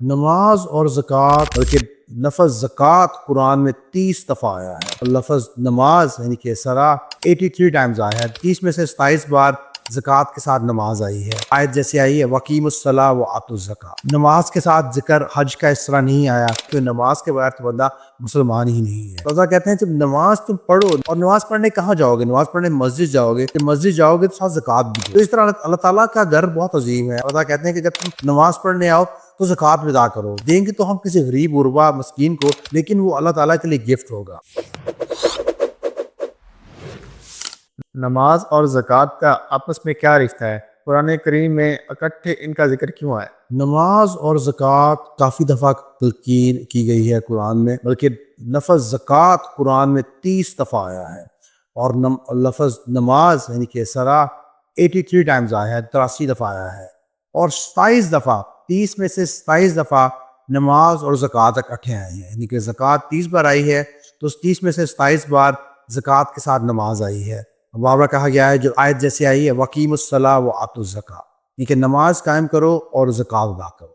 نماز اور زکوٰۃ، بلکہ لفظ زکوٰۃ قرآن میں 30 دفعہ آیا ہے اور لفظ نماز یعنی کہ صلاح 83 ٹائمز آیا ہے۔ 30 میں سے 27 بار زکوٰۃ کے ساتھ نماز آئی ہے۔ آیت جیسے آئی ہے وَأَقِیمُوا الصَّلَاةَ وَآتُوا الزَّکَاةَ۔ نماز کے ساتھ ذکر حج کا اس طرح نہیں آیا کہ نماز کے بغیر تو بندہ مسلمان ہی نہیں ہے۔ اللہ کہتے ہیں جب نماز تم پڑھو، اور نماز پڑھنے کہاں جاؤ گے؟ نماز پڑھنے مسجد جاؤ گے، کہ مسجد جاؤ گے تو ساتھ زکوٰۃ بھی دو۔ تو اس طرح اللہ تعالیٰ کا در بہت عظیم ہے۔ اللہ کہتے ہیں کہ جب تم نماز پڑھنے آؤ تو زکوٰۃ بھی ادا کرو۔ دیں گے تو ہم کسی غریب غربا مسکین کو، لیکن وہ اللہ تعالیٰ کے لیے گفٹ ہوگا۔ نماز اور زکوٰۃ کا آپس میں کیا رشتہ ہے؟ قرآن کریم میں اکٹھے ان کا ذکر کیوں ہے؟ نماز اور زکوٰۃ کافی دفعہ تلقین کی گئی ہے قرآن میں، بلکہ لفظ زکوٰۃ قرآن میں 30 دفعہ آیا ہے اور لفظ نماز یعنی کہ صلاح 83 ٹائمز آیا ہے، 83 دفعہ آیا ہے، اور 27 دفعہ 30 میں سے 27 دفعہ نماز اور زکوٰۃ اکٹھے آئے ہیں، یعنی کہ زکوٰۃ 30 بار آئی ہے تو اس 30 میں سے 27 بار زکوٰۃ کے ساتھ نماز آئی ہے۔ بار بار کہا گیا ہے، جو آیت جیسے آئی ہے وَأَقِیمُوا الصَّلَاةَ وَآتُوا الزَّکَاةَ، یہ کہ نماز قائم کرو اور زکوٰۃ ادا کرو۔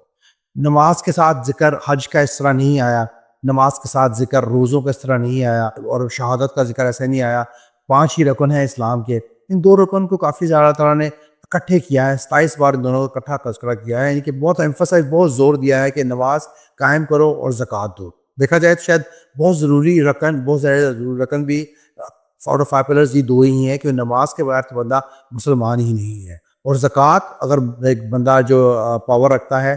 نماز کے ساتھ ذکر حج کا اس طرح نہیں آیا، نماز کے ساتھ ذکر روزوں کا اس طرح نہیں آیا، اور شہادت کا ذکر ایسے نہیں آیا۔ 5 ہی رکن ہیں اسلام کے، ان 2 رکن کو کافی زیادہ تعالیٰ نے اکٹھے کیا ہے، 27 بار ان دونوں کو اکٹھا تذکرہ کیا ہے، یعنی کہ بہت ایمفسائز، بہت زور دیا ہے کہ نماز قائم کرو اور زکوٰۃ دو۔ دیکھا جائے تو شاید بہت ضروری رکن، بہت زیادہ ضروری رکن بھی 4 اور 5 پلرز یہ 2 ہی ہیں کہ نماز کے بغیر تو بندہ مسلمان ہی نہیں ہے۔ اور زکوٰۃ، اگر ایک بندہ جو پاور رکھتا ہے،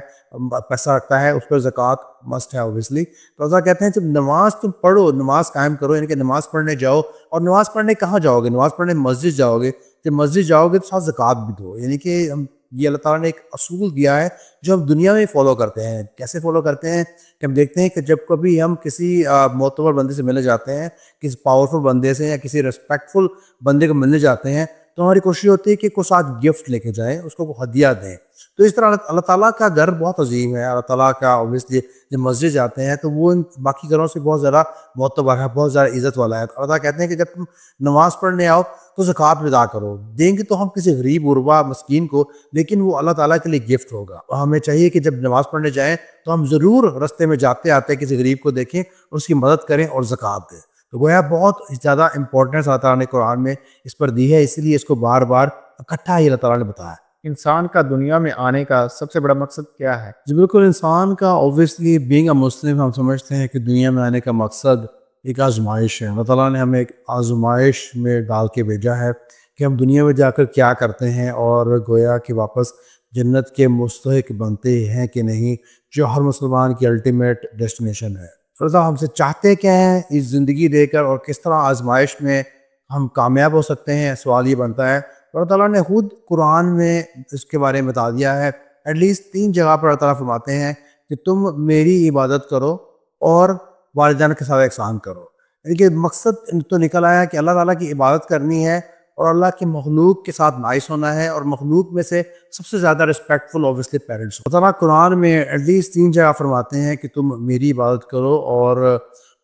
پیسہ رکھتا ہے، اس پر زکوٰۃ مسٹ ہے اوبیسلی۔ تو اللہ کہتے ہیں جب نماز تم پڑھو، نماز قائم کرو، یعنی کہ نماز پڑھنے جاؤ، اور نماز پڑھنے کہاں جاؤ گے؟ نماز پڑھنے مسجد جاؤ گے، جب مسجد جاؤ گے تو ساتھ زکوٰۃ بھی دو۔ یعنی کہ یہ اللہ تعالیٰ نے ایک اصول دیا ہے جو ہم دنیا میں فالو کرتے ہیں۔ کیسے فالو کرتے ہیں کہ ہم دیکھتے ہیں کہ جب کبھی ہم کسی معتبر بندے سے ملنے جاتے ہیں، کسی پاورفل بندے سے یا کسی رسپیکٹفل بندے کو ملنے جاتے ہیں، تو ہماری کوشش ہوتی ہے کہ کوئی ساتھ گفٹ لے کے جائیں، اس کو ہدیہ دیں۔ تو اس طرح اللہ تعالیٰ کا گھر بہت عظیم ہے۔ اللہ تعالیٰ کا اوبیسلی جب مسجد جاتے ہیں تو وہ ان باقی گھروں سے بہت زیادہ معتبر ہے، بہت زیادہ عزت والا ہے۔ اللہ کہتے ہیں کہ جب تم نماز پڑھنے آؤ تو زکوٰۃ بھی ادا کرو۔ دیں گے تو ہم کسی غریب غربا مسکین کو، لیکن وہ اللہ تعالیٰ کے لیے گفٹ ہوگا۔ ہمیں چاہیے کہ جب نماز پڑھنے جائیں تو ہم ضرور رستے میں جاتے آتے کسی غریب کو دیکھیں، اس کی مدد کریں اور زکوٰۃ دیں۔ تو گویا بہت زیادہ امپورٹنس اللہ تعالیٰ نے قرآن میں اس پر دی ہے، اس لیے اس کو بار بار اکٹھا ہی اللہ تعالیٰ نے بتایا۔ انسان کا دنیا میں آنے کا سب سے بڑا مقصد کیا ہے؟ جی بالکل، انسان کا اوبویسلی بینگ اے مسلم ہم سمجھتے ہیں کہ دنیا میں آنے کا مقصد ایک آزمائش ہے۔ اللہ تعالیٰ نے ہمیں ایک آزمائش میں ڈال کے بھیجا ہے کہ ہم دنیا میں جا کر کیا کرتے ہیں، اور گویا کہ واپس جنت کے مستحق بنتے ہیں کہ نہیں، جو ہر مسلمان کی الٹیمیٹ ڈیسٹینیشن ہے۔ اللہ تعالیٰ ہم سے چاہتے کیا ہیں اس زندگی دے کر، اور کس طرح آزمائش میں ہم کامیاب ہو سکتے ہیں، سوال یہ بنتا ہے۔ اللہ تعالیٰ نے خود قرآن میں اس کے بارے میں بتا دیا ہے۔ ایٹ لیسٹ 3 جگہ پر اللہ تعالیٰ فرماتے ہیں کہ تم میری عبادت کرو اور والدین کے ساتھ احسان کرو۔ یعنی کہ مقصد تو نکل آیا کہ اللہ تعالیٰ کی عبادت کرنی ہے اور اللہ کی مخلوق کے ساتھ نائس ہونا ہے، اور مخلوق میں سے سب سے زیادہ رسپیکٹفل اوبویسلی پیرنٹس۔ اللہ تعالیٰ قرآن میں ایٹ لیسٹ 3 جگہ فرماتے ہیں کہ تم میری عبادت کرو اور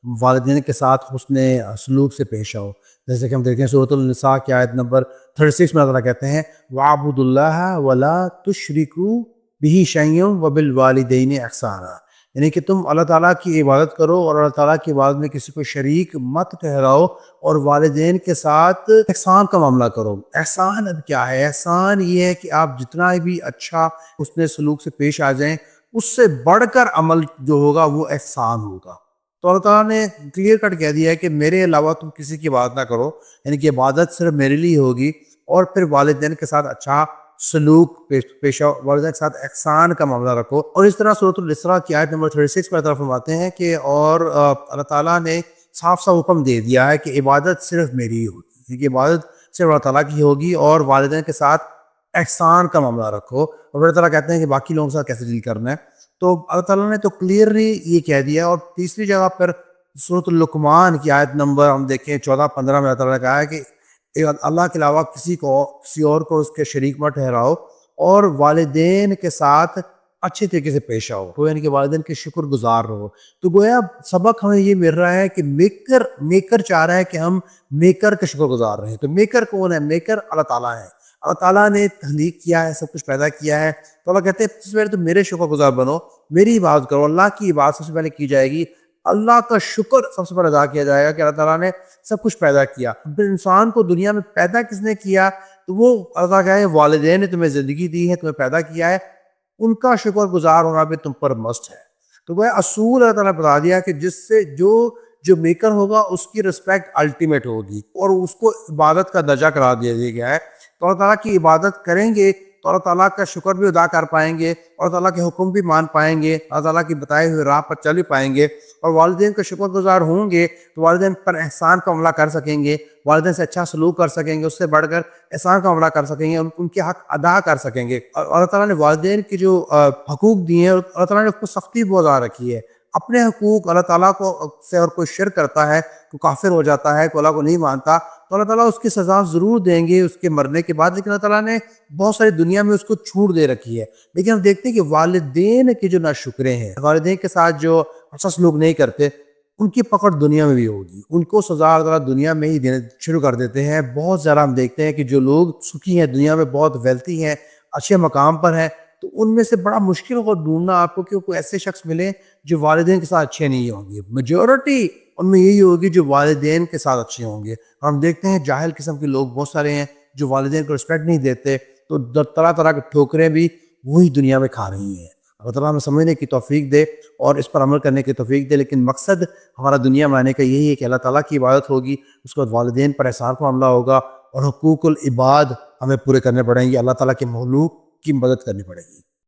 والدین کے ساتھ حسن سلوک سے پیش آؤ۔ جیسے کہ ہم دیکھیں سورۃ النساء کی آیت نمبر 36 میں اللہ تعالیٰ کہتے ہیں وَاعْبُدُوا اللَّهَ وَلَا تُشْرِكُوا بِهِ شَيْئًا وَبِالْوَالِدَيْنِ إِحْسَانًا، یعنی کہ تم اللہ تعالیٰ کی عبادت کرو اور اللہ تعالیٰ کی عبادت میں کسی کو شریک مت ٹھہراؤ، اور والدین کے ساتھ احسان کا معاملہ کرو۔ احسان اب کیا ہے؟ احسان یہ ہے کہ آپ جتنا بھی اچھا حسن سلوک سے پیش آ جائیں، اس سے بڑھ کر عمل جو ہوگا وہ احسان ہوگا۔ تو اللہ تعالیٰ نے کلیئر کٹ کہہ دیا ہے کہ میرے علاوہ تم کسی کی عبادت نہ کرو، یعنی کہ عبادت صرف میرے لیے ہوگی، اور پھر والدین کے ساتھ اچھا سلوک پیش آؤ، والدین کے ساتھ احسان کا معاملہ رکھو۔ اور اس طرح سورۃ الاسراء کی آیت نمبر 36 پر طرف فرماتے ہیں کہ اور اللہ تعالیٰ نے صاف صاف حکم دے دیا ہے کہ عبادت صرف میری ہی ہوگی، کیونکہ عبادت صرف اللہ تعالیٰ کی ہوگی، اور والدین کے ساتھ احسان کا معاملہ رکھو۔ اور اللہ تعالیٰ کہتے ہیں کہ باقی لوگوں کے ساتھ کیسے ڈیل کرنا ہے۔ تو اللہ تعالیٰ نے تو کلیئرلی یہ کہہ دیا۔ اور تیسری جگہ پر سورۃ اللقمان کی آیت نمبر ہم دیکھیں 14-15 میں اللہ تعالیٰ نے کہا ہے کہ اللہ کے علاوہ کسی اور کو اس کے شریک مت ٹھہراؤ، اور والدین کے ساتھ اچھے طریقے سے پیش آؤ، تو یعنی کہ والدین کے شکر گزار رہو۔ تو گویا سبق ہمیں یہ مل رہا ہے کہ میکر چاہ رہا ہے کہ ہم میکر کے شکر گزار رہے ہیں۔ تو میکر کون ہے؟ میکر اللہ تعالیٰ ہے۔ اللہ تعالیٰ نے تخلیق کیا ہے، سب کچھ پیدا کیا ہے، تو اللہ کہتے ہیں سب سے پہلے تو میرے شکر گزار بنو، میری عبادت کرو، اللہ کی عبادت سب سے پہلے کی جائے گی، اللہ کا شکر سب سے پہلے ادا کیا جائے گا کہ اللہ تعالیٰ نے سب کچھ پیدا کیا۔ پھر انسان کو دنیا میں پیدا کس نے کیا؟ تو وہ اللہ کہا ہے والدین نے تمہیں زندگی دی ہے، تمہیں پیدا کیا ہے، ان کا شکر گزار ہونا بھی تم پر مست ہے۔ تو وہ اصول اللہ تعالیٰ نے بتا دیا کہ جس سے جو میکر ہوگا اس کی رسپیکٹ الٹیمیٹ ہوگی، اور اس کو عبادت کا درجہ قرار دیا گیا ہے۔ تو اللہ تعالیٰ کی عبادت کریں گے تو اللہ تعالیٰ کا شکر بھی ادا کر پائیں گے، اور اللہ تعالیٰ کے حکم بھی مان پائیں گے، اللہ تعالیٰ کی بتائے ہوئے راہ پر چل بھی پائیں گے، اور والدین کا شکر گزار ہوں گے تو والدین پر احسان کا عملہ کر سکیں گے، والدین سے اچھا سلوک کر سکیں گے، اس سے بڑھ کر احسان کا عملہ کر سکیں گے، ان کے حق ادا کر سکیں گے۔ اور اللہ تعالیٰ نے والدین کی جو حقوق دیے ہیں، اللہ تعالیٰ نے اس کو سختی بہت زیادہ رکھی ہے۔ اپنے حقوق اللہ تعالیٰ کو سے اور کوئی شرک کرتا ہے، تو کافر ہو جاتا ہے، کوئی اللہ کو نہیں مانتا، تو اللہ تعالیٰ اس کی سزا ضرور دیں گے اس کے مرنے کے بعد، لیکن اللہ تعالیٰ نے بہت ساری دنیا میں اس کو چھوٹ دے رکھی ہے۔ لیکن ہم دیکھتے ہیں کہ والدین کے جو ناشکرے ہیں، والدین کے ساتھ جو اچھا سلوک نہیں کرتے، ان کی پکڑ دنیا میں بھی ہوگی، ان کو سزا اللہ تعالیٰ دنیا میں ہی دینے شروع کر دیتے ہیں۔ بہت زیادہ ہم دیکھتے ہیں کہ جو لوگ سکھی ہیں، دنیا میں بہت ویلتھی ہیں، اچھے مقام پر ہیں، تو ان میں سے بڑا مشکل ہوگا ڈھونڈنا آپ کو کہ کوئی ایسے شخص ملے جو والدین کے ساتھ اچھے نہیں ہوں گے۔ میجورٹی ان میں یہی ہوگی جو والدین کے ساتھ اچھے ہوں گے۔ ہم دیکھتے ہیں جاہل قسم کے لوگ بہت سارے ہیں جو والدین کو رسپیکٹ نہیں دیتے، تو طرح طرح کی ٹھوکریں بھی وہی دنیا میں کھا رہی ہیں۔ اللہ تعالیٰ ہمیں سمجھنے کی توفیق دے اور اس پر عمل کرنے کی توفیق دے، لیکن مقصد ہمارا دنیا میں آنے کا یہی ہے کہ اللہ تعالیٰ کی عبادت ہوگی، اس کے بعد والدین پر احسان کا معاملہ ہوگا، اور حقوق العباد ہمیں پورے کرنے پڑیں گے، اللہ تعالیٰ کے مخلوق کی مدد کرنی پڑے گی۔